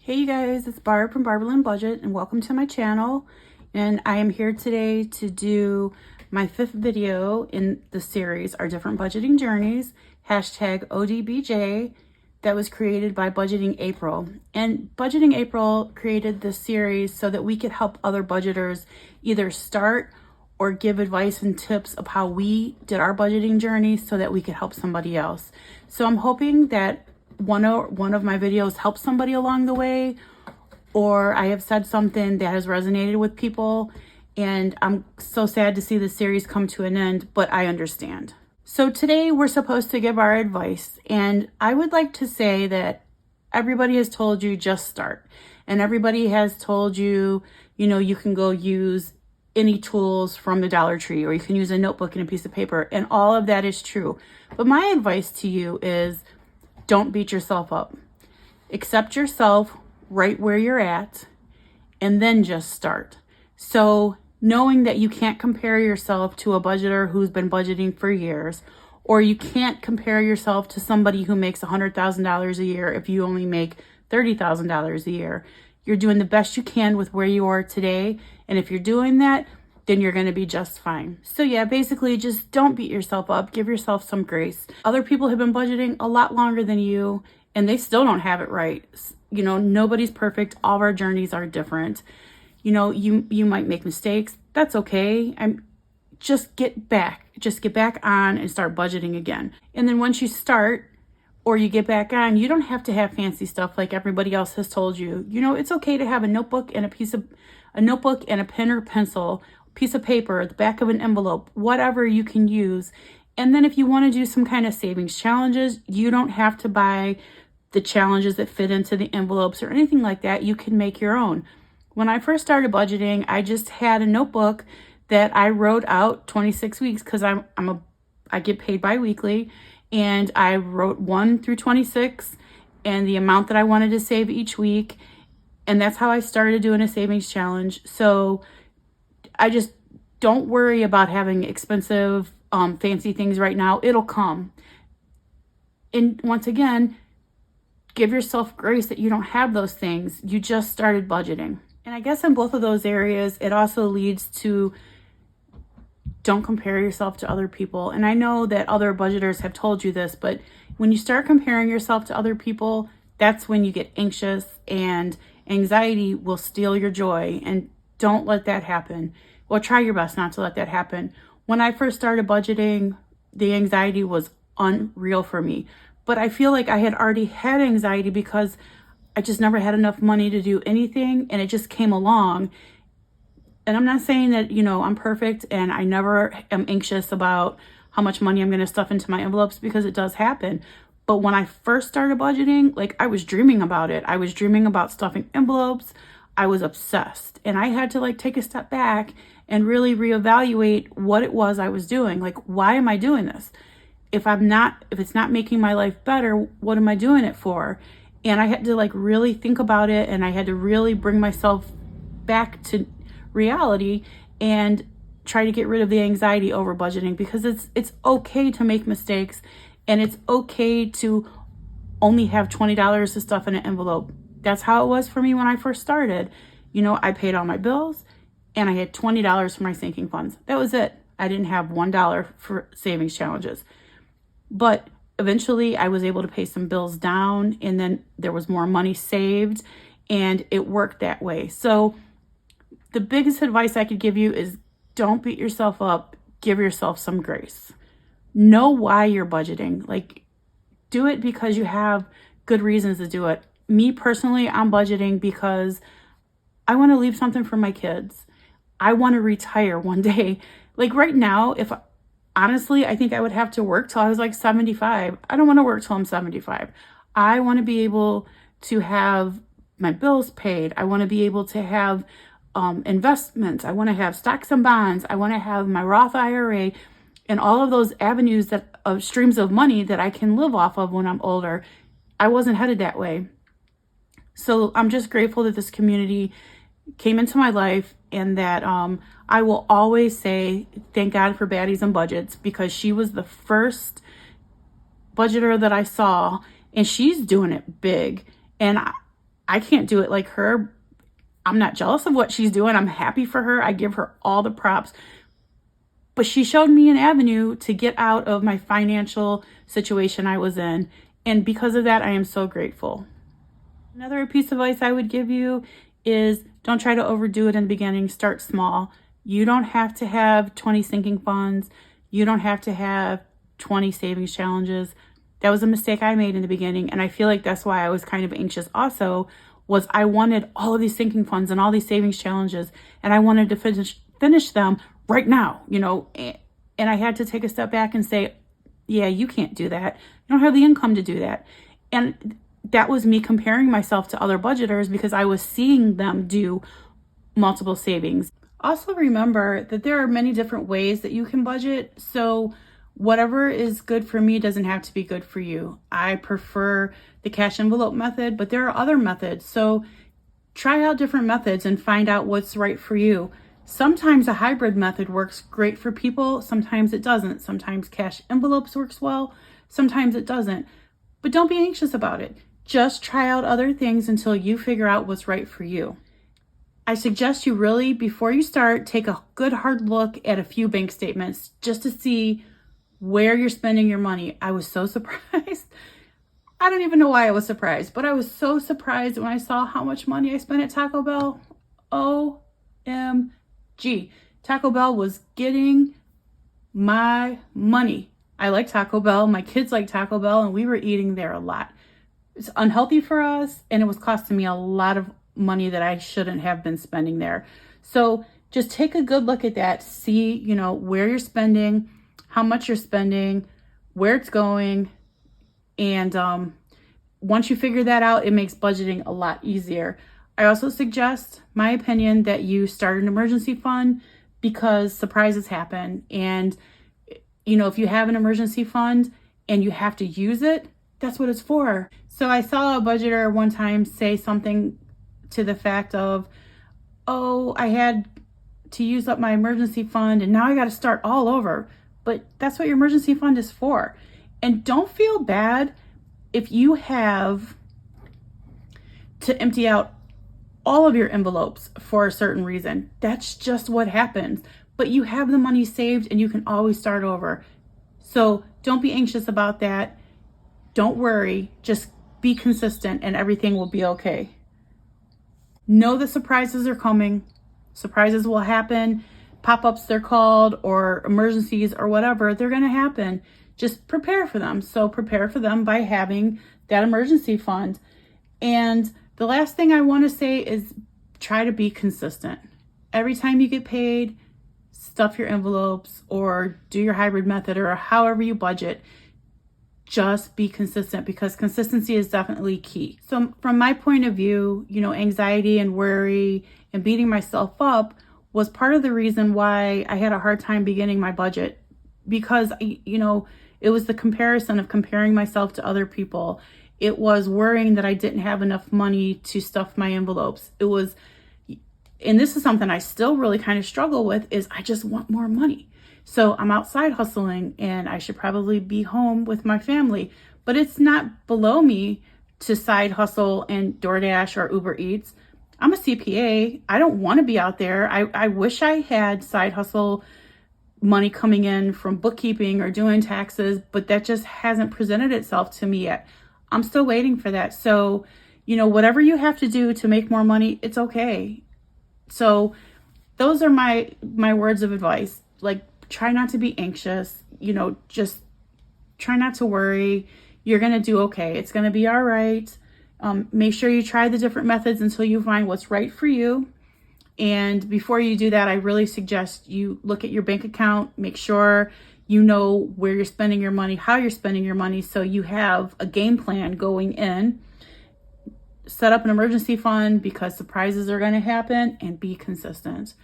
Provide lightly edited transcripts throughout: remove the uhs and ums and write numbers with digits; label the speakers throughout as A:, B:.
A: Hey you guys, it's Barb from Barb and I Budget and welcome to my channel. And I am here today to do my 5th video in the series, Our Different Budgeting Journeys, hashtag ODBJ, that was created by Budgeting April. And Budgeting April created this series so that we could help other budgeters either start or give advice and tips of how we did our budgeting journey so that we could help somebody else. So I'm hoping that one of my videos helps somebody along the way, or I have said something that has resonated with people, and I'm so sad to see the series come to an end, but I understand. So today we're supposed to give our advice, and I would like to say that everybody has told you just start, and everybody has told you, you can go use any tools from the Dollar Tree, or you can use a notebook and a piece of paper, and all of that is true. But my advice to you is, don't beat yourself up. Accept yourself right where you're at and then just start. So knowing that you can't compare yourself to a budgeter who's been budgeting for years, or you can't compare yourself to somebody who makes $100,000 a year if you only make $30,000 a year. You're doing the best you can with where you are today. And if you're doing that, then you're going to be just fine. So yeah, basically just don't beat yourself up. Give yourself some grace. Other people have been budgeting a lot longer than you, and they still don't have it right. Nobody's perfect. All of our journeys are different. You might make mistakes. That's okay. Just get back on and start budgeting again. And then once you start or you get back on, you don't have to have fancy stuff like everybody else has told you. It's okay to have a notebook and a pen or pencil, piece of paper, the back of an envelope, whatever you can use. And then if you want to do some kind of savings challenges, you don't have to buy the challenges that fit into the envelopes or anything like that. You can make your own. When I first started budgeting, I just had a notebook that I wrote out 26 weeks because I get paid bi-weekly, and I wrote 1 through 26 and the amount that I wanted to save each week. And that's how I started doing a savings challenge. So I just don't worry about having expensive, fancy things right now. It'll come. And once again, give yourself grace that you don't have those things. You just started budgeting. And I guess in both of those areas, it also leads to don't compare yourself to other people. And I know that other budgeters have told you this, but when you start comparing yourself to other people, that's when you get anxious, and anxiety will steal your joy, and don't let that happen. Well, try your best not to let that happen. When I first started budgeting, the anxiety was unreal for me. But I feel like I had already had anxiety because I just never had enough money to do anything, and it just came along. And I'm not saying that, I'm perfect and I never am anxious about how much money I'm going to stuff into my envelopes, because it does happen. But when I first started budgeting, I was dreaming about it. I was dreaming about stuffing envelopes. I was obsessed, and I had to take a step back and really reevaluate what it was I was doing. Why am I doing this? If it's not making my life better, what am I doing it for? And I had to really think about it, and I had to really bring myself back to reality and try to get rid of the anxiety over budgeting, because it's okay to make mistakes, and it's okay to only have $20 to stuff in an envelope. That's how it was for me when I first started. I paid all my bills, and I had $20 for my sinking funds. That was it. I didn't have $1 for savings challenges. But eventually I was able to pay some bills down, and then there was more money saved, and it worked that way. So the biggest advice I could give you is don't beat yourself up. Give yourself some grace. Know why you're budgeting. Do it because you have good reasons to do it. Me personally, I'm budgeting because I want to leave something for my kids. I want to retire one day. Right now, honestly, I think I would have to work till I was 75. I don't want to work till I'm 75. I want to be able to have my bills paid. I want to be able to have investments. I want to have stocks and bonds. I want to have my Roth IRA and all of those avenues of streams of money that I can live off of when I'm older. I wasn't headed that way. So I'm just grateful that this community came into my life, and that I will always say thank God for Baddies and Budgets, because she was the first budgeter that I saw, and she's doing it big. And I can't do it like her. I'm not jealous of what she's doing. I'm happy for her. I give her all the props. But she showed me an avenue to get out of my financial situation I was in. And because of that, I am so grateful. Another piece of advice I would give you is don't try to overdo it in the beginning. Start small. You don't have to have 20 sinking funds. You don't have to have 20 savings challenges. That was a mistake I made in the beginning. And I feel like that's why I was kind of anxious also, was I wanted all of these sinking funds and all these savings challenges. And I wanted to finish them right now, you know, and I had to take a step back and say, yeah, you can't do that. You don't have the income to do that. And that was me comparing myself to other budgeters because I was seeing them do multiple savings. Also remember that there are many different ways that you can budget. So whatever is good for me doesn't have to be good for you. I prefer the cash envelope method, but there are other methods. So try out different methods and find out what's right for you. Sometimes a hybrid method works great for people. Sometimes it doesn't. Sometimes cash envelopes works well. Sometimes it doesn't. But don't be anxious about it. Just try out other things until you figure out what's right for you. I suggest you really, before you start, take a good hard look at a few bank statements just to see where you're spending your money. I was so surprised. I don't even know why I was surprised, but I was so surprised when I saw how much money I spent at Taco Bell. OMG. Taco Bell was getting my money. I like Taco Bell. My kids like Taco Bell, and we were eating there a lot. It's unhealthy for us, and it was costing me a lot of money that I shouldn't have been spending there. So just take a good look at that. See, you know, where you're spending, how much you're spending, where it's going. And once you figure that out, it makes budgeting a lot easier. I also suggest, my opinion, that you start an emergency fund because surprises happen. And, you know, if you have an emergency fund and you have to use it, that's what it's for. So I saw a budgeter one time say something to the fact of, oh, I had to use up my emergency fund and now I got to start all over. But that's what your emergency fund is for. And don't feel bad if you have to empty out all of your envelopes for a certain reason. That's just what happens. But you have the money saved and you can always start over. So don't be anxious about that. Don't worry. Just be consistent and everything will be okay. Know that surprises are coming. Surprises will happen. Pop-ups they're called, or emergencies or whatever, they're going to happen. Just prepare for them. So prepare for them by having that emergency fund. And the last thing I want to say is try to be consistent. Every time you get paid, stuff your envelopes or do your hybrid method or however you budget. Just be consistent because consistency is definitely key. So from my point of view, you know, anxiety and worry and beating myself up was part of the reason why I had a hard time beginning my budget, because, you know, it was the comparison of comparing myself to other people. It was worrying that I didn't have enough money to stuff my envelopes. It was, and this is something I still really kind of struggle with, is I just want more money. So I'm outside hustling and I should probably be home with my family, but it's not below me to side hustle and DoorDash or Uber Eats. I'm a CPA. I don't want to be out there. I wish I had side hustle money coming in from bookkeeping or doing taxes, but that just hasn't presented itself to me yet. I'm still waiting for that. So, you know, whatever you have to do to make more money, it's okay. So those are my words of advice. Like, try not to be anxious, you know, just try not to worry. You're going to do okay. It's going to be all right. Make sure you try the different methods until you find what's right for you. And before you do that, I really suggest you look at your bank account, make sure you know where you're spending your money, how you're spending your money, so you have a game plan going in. Set up an emergency fund because surprises are going to happen, and be consistent.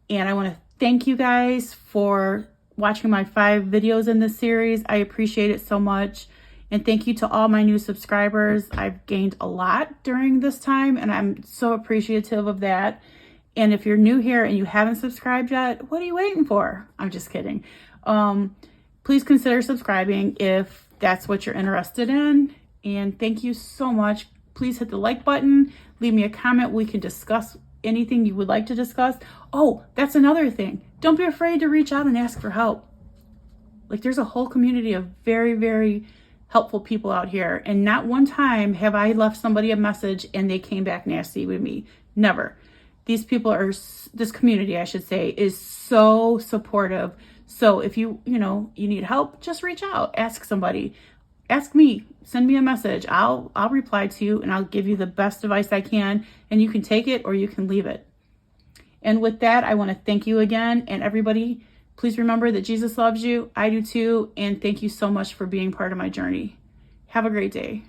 A: And I want to thank you guys for watching my 5 videos in this series. I appreciate it so much. And thank you to all my new subscribers. I've gained a lot during this time, and I'm so appreciative of that. And if you're new here and you haven't subscribed yet, what are you waiting for? I'm just kidding. Please consider subscribing if that's what you're interested in. And thank you so much. please hit the like button, leave me a comment. We can discuss anything you would like to discuss. Oh, that's another thing. Don't be afraid to reach out and ask for help. Like, there's a whole community of very, very helpful people out here. And not one time have I left somebody a message and they came back nasty with me. Never. These people are, this community, I should say, is so supportive. So if you need help, just reach out, ask somebody, ask me, send me a message. I'll reply to you and I'll give you the best advice I can, and you can take it or you can leave it. And with that, I want to thank you again. And everybody, please remember that Jesus loves you. I do too. And thank you so much for being part of my journey. Have a great day.